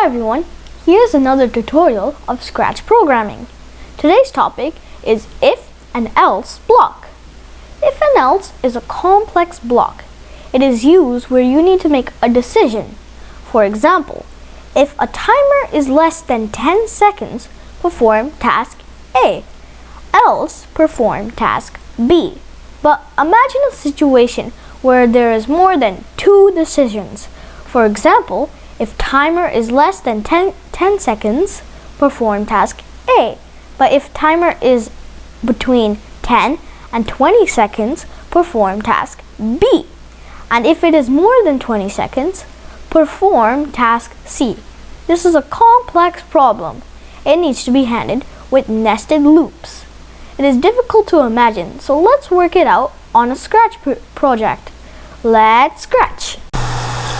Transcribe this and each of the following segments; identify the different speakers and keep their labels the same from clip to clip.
Speaker 1: Hi everyone, here's another tutorial of Scratch programming. Today's topic is if and else block. If and else is a complex block. It is used where you need to make a decision. For example, if a timer is less than 10 seconds, perform task A, else perform task B. But imagine a situation where there is more than two decisions. For example, if timer is less than 10 seconds, perform task A. But if timer is between 10 and 20 seconds, perform task B. And if it is more than 20 seconds, perform task C. This is a complex problem. It needs to be handled with nested loops. It is difficult to imagine, so let's work it out on a Scratch project. Let's Scratch!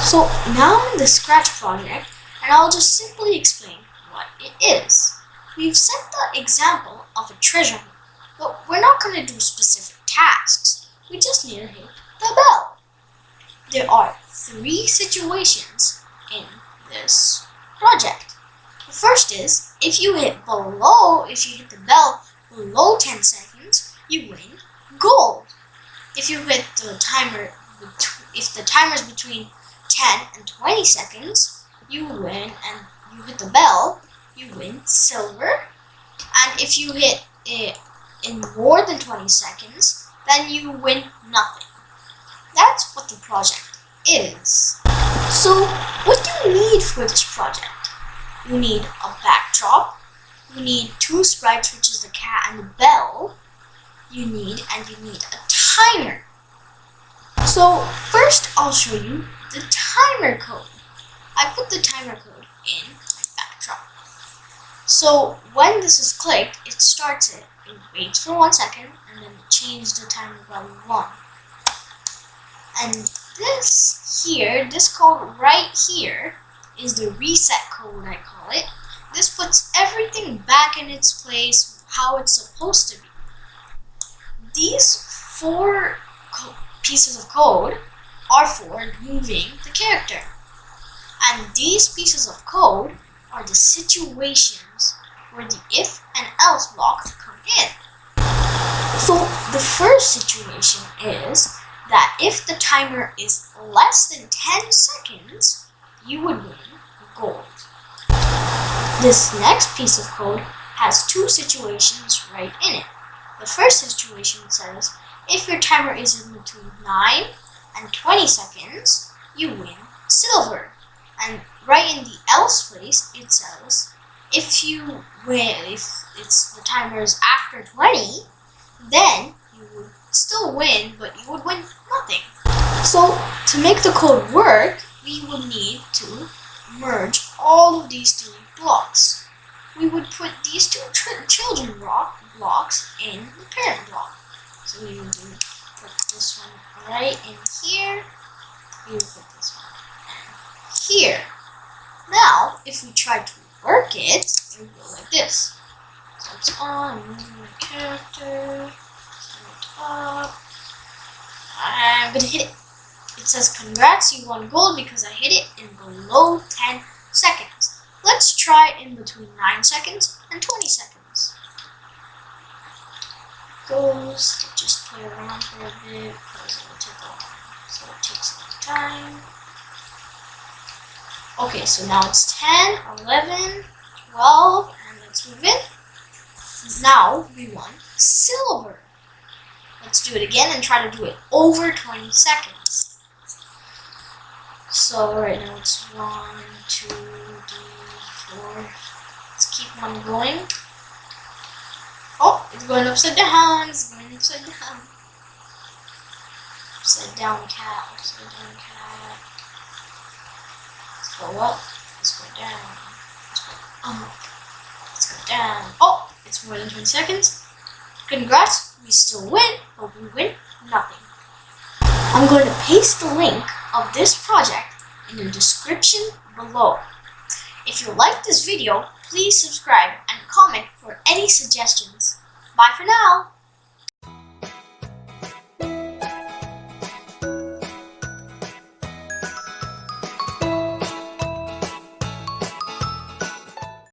Speaker 2: So now I'm in the Scratch project, and I'll just simply explain what it is. We've set the example of a treasure hunt, but we're not going to do specific tasks. We just need to hit the bell. There are three situations in this project. The first is if you hit the bell below 10 seconds, you win gold. If you hit the timer, if the timer is between 10 and 20 seconds, you win, and you hit the bell, you win silver. And if you hit it in more than 20 seconds, then you win nothing. That's what the project is. So what do you need for this project? You need a backdrop, you need two sprites, which is the cat and the bell, you need a timer. So first I'll show you the timer code. I put the timer code in my backdrop. So when this is clicked, it starts it. It waits for 1 second and then it changes the timer value 1. And this code right here is the reset code, I call it. This puts everything back in its place how it's supposed to be. These four pieces of code are for moving the character. And these pieces of code are the situations where the if and else blocks come in. So the first situation is that if the timer is less than 10 seconds, you would win gold. This next piece of code has two situations right in it. The first situation says if your timer is in between 9 and 20 seconds, you win silver. And right in the else place, it says if the timer is after 20, then you would still win, but you would win nothing. So to make the code work, we would need to merge all of these three blocks. We would put these two children blocks in the parent block. So we would put this one right in here. We would put this one here. Now, if we try to work it, it would go like this. So it's on, moving the character, up. I'm gonna hit it. It says, congrats, you won gold because I hit it in below 10 seconds. Let's try in between 9 seconds and 20 seconds. Just play around for a bit because it will take a while. So it takes some time. Okay, so now it's 10, 11, 12, and let's move in. Now we want silver. Let's do it again and try to do it over 20 seconds. So right now it's 1, 2, 3, 4. Let's keep on going. Oh, it's going upside down. It's going upside down. Upside down cat. Upside down cat. Let's go up. Let's go down. Let's go up. Let's go down. Oh, it's more than 20 seconds. Congrats, we still win, but we win nothing. I'm going to paste the link of this project in the description below. If you like this video, please subscribe and comment for any suggestions. Bye for now!